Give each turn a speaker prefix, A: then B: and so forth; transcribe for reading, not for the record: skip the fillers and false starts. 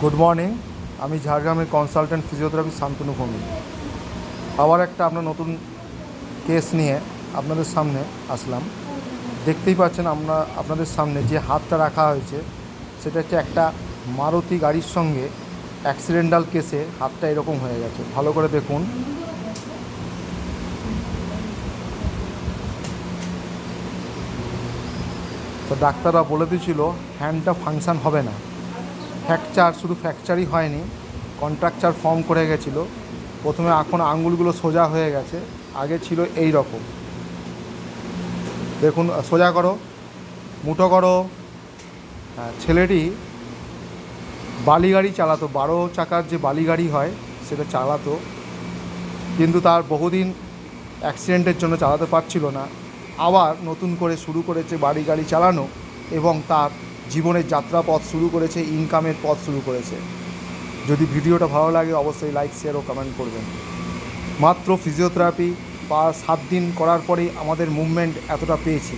A: Good morning. আমি ঝাড়গ্রামের consultant physiotherapy Shantanu Bhowmik. আবার একটা আপনার নতুন কেস নিয়ে আপনাদের সামনে আসলাম। দেখতেই পাচ্ছেন আপনাদের সামনে যে হাতটা রাখা হয়েছে সেটা হচ্ছে একটা মারুতি গাড়ির সঙ্গে অ্যাক্সিডেন্টাল কেসে হাতটা এরকম হয়ে গেছে। ভালো করে দেখুন। তো ডাক্তাররা বলে দিয়েছিল হ্যান্ডটা ফাংশান হবে না। ফ্র্যাকচার, শুধু ফ্র্যাকচারই হয়নি, কন্ট্রাকচার ফর্ম করে গেছিলো। প্রথমে এখন আঙুলগুলো সোজা হয়ে গেছে, আগে ছিল এই রকম। দেখুন, সোজা করো, মুঠো করো। হ্যাঁ, ছেলেটি বালি গাড়ি চালাতো, 12 চাকার যে বালি গাড়ি হয় সেটা চালাতো, কিন্তু তার বহুদিন অ্যাক্সিডেন্টের জন্য চালাতে পারছিল না। আবার নতুন করে শুরু করেছে বাড়ি গাড়ি চালানো এবং তার জীবনের যাত্রাপথ শুরু করেছে, ইনকামের পথ শুরু করেছে। যদি ভিডিওটা ভালো লাগে অবশ্যই লাইক, শেয়ার ও কমেন্ট করবেন। মাত্র ফিজিওথেরাপি 7 দিন করার পরেই আমাদের মুভমেন্ট এতটা পেয়েছি।